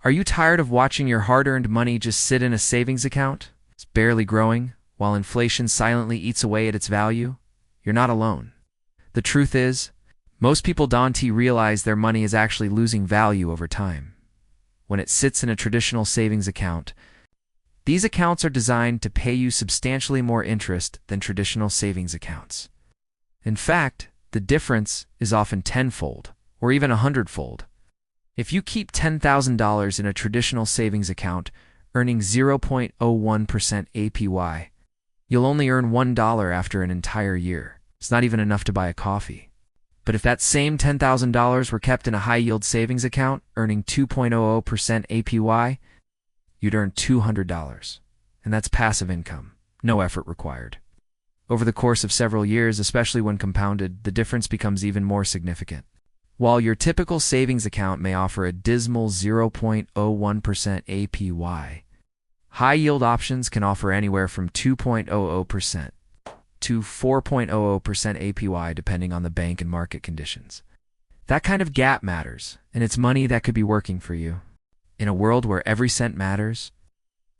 Are you tired of watching your hard-earned money just sit in a savings account? It's barely growing, while inflation silently eats away at its value? You're not alone. The truth is, most people don't realize their money is actually losing value over time. When it sits in a traditional savings account, these accounts are designed to pay you substantially more interest than traditional savings accounts. In fact, the difference is often tenfold, or even 100-fold. If you keep $10,000 in a traditional savings account, earning 0.01% APY, you'll only earn $1 after an entire year. It's not even enough to buy a coffee. But if that same $10,000 were kept in a high-yield savings account, earning 2.00% APY, you'd earn $200. And that's passive income, no effort required. Over the course of several years, especially when compounded, the difference becomes even more significant. While your typical savings account may offer a dismal 0.01% APY, high-yield options can offer anywhere from 2.00% to 4.00% APY depending on the bank and market conditions. That kind of gap matters, and it's money that could be working for you. In a world where every cent matters,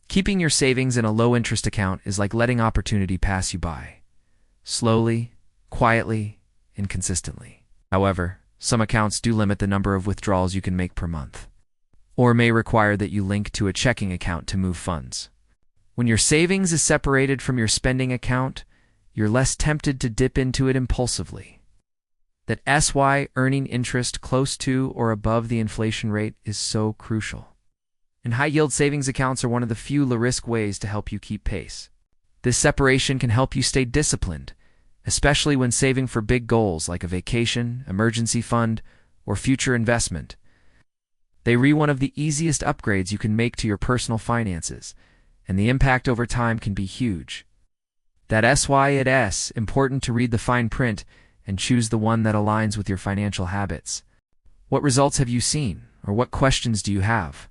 keeping your savings in a low-interest account is like letting opportunity pass you by. Slowly, quietly, and consistently. However, some accounts do limit the number of withdrawals you can make per month, or may require that you link to a checking account to move funds. When your savings is separated from your spending account, you're less tempted to dip into it impulsively. That SY earning interest close to or above the inflation rate is so crucial. And high-yield savings accounts are one of the few low-risk ways to help you keep pace. This separation can help you stay disciplined, especially when saving for big goals like a vacation, emergency fund, or future investment. They are one of the easiest upgrades you can make to your personal finances, and the impact over time can be huge. That SY important to read the fine print and choose the one that aligns with your financial habits. What results have you seen, or what questions do you have?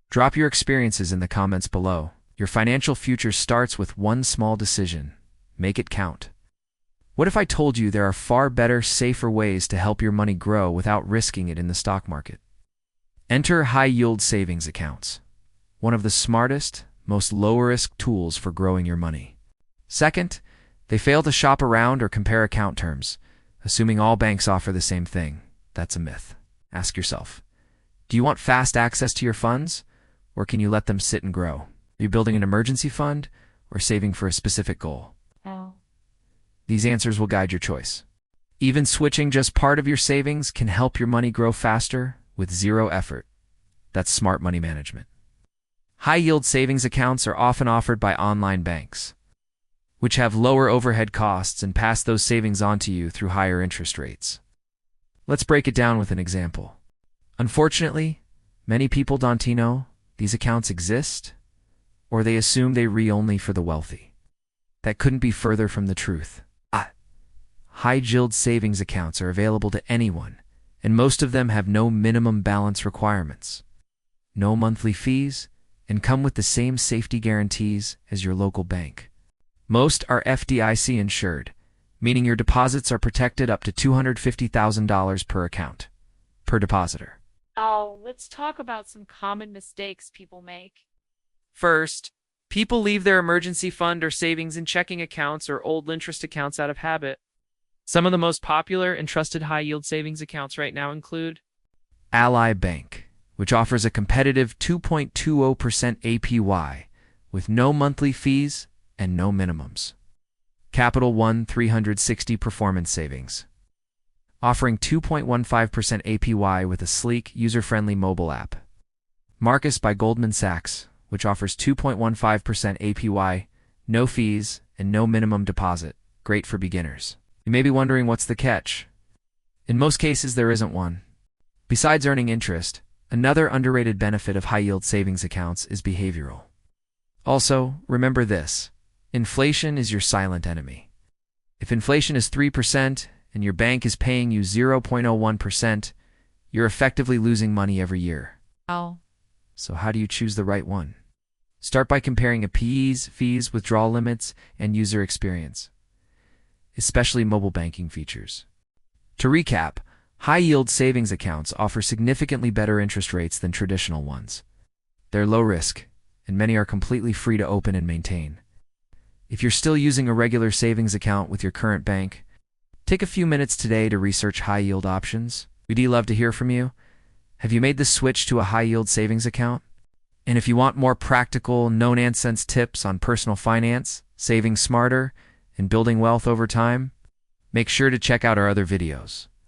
Drop your experiences in the comments below. Your financial future starts with one small decision. Make it count. What if I told you there are far better, safer ways to help your money grow without risking it in the stock market? Enter high-yield savings accounts, one of the smartest, most low-risk tools for growing your money. Second, they fail to shop around or compare account terms, assuming all banks offer the same thing. That's a myth. Ask yourself, do you want fast access to your funds, or can you let them sit and grow? Are you building an emergency fund or saving for a specific goal? Oh. These answers will guide your choice. Even switching just part of your savings can help your money grow faster with zero effort. That's smart money management. High-yield savings accounts are often offered by online banks, which have lower overhead costs and pass those savings on to you through higher interest rates. Let's break it down with an example. Unfortunately, many people don't know these accounts exist, or they assume they are only for the wealthy. That couldn't be further from the truth. High-yield savings accounts are available to anyone, and most of them have no minimum balance requirements, no monthly fees, and come with the same safety guarantees as your local bank. Most are FDIC insured, meaning your deposits are protected up to $250,000 per account, per depositor. Oh, let's talk about some common mistakes people make. First, people leave their emergency fund or savings in checking accounts or old interest accounts out of habit. Some of the most popular and trusted high-yield savings accounts right now include Ally Bank, which offers a competitive 2.20% APY with no monthly fees and no minimums. Capital One 360 Performance Savings, offering 2.15% APY with a sleek, user-friendly mobile app. Marcus by Goldman Sachs, which offers 2.15% APY, no fees, and no minimum deposit. Great for beginners. You may be wondering what's the catch. In most cases, there isn't one. Besides earning interest, another underrated benefit of high-yield savings accounts is behavioral. Also, remember this. Inflation is your silent enemy. If inflation is 3% and your bank is paying you 0.01%, you're effectively losing money every year. Oh. So how do you choose the right one? Start by comparing APYs, fees, withdrawal limits, and user experience, especially mobile banking features. To recap, high-yield savings accounts offer significantly better interest rates than traditional ones. They're low risk, and many are completely free to open and maintain. If you're still using a regular savings account with your current bank, take a few minutes today to research high-yield options. We'd love to hear from you. Have you made the switch to a high-yield savings account? And if you want more practical, no-nonsense tips on personal finance, saving smarter, and building wealth over time, make sure to check out our other videos.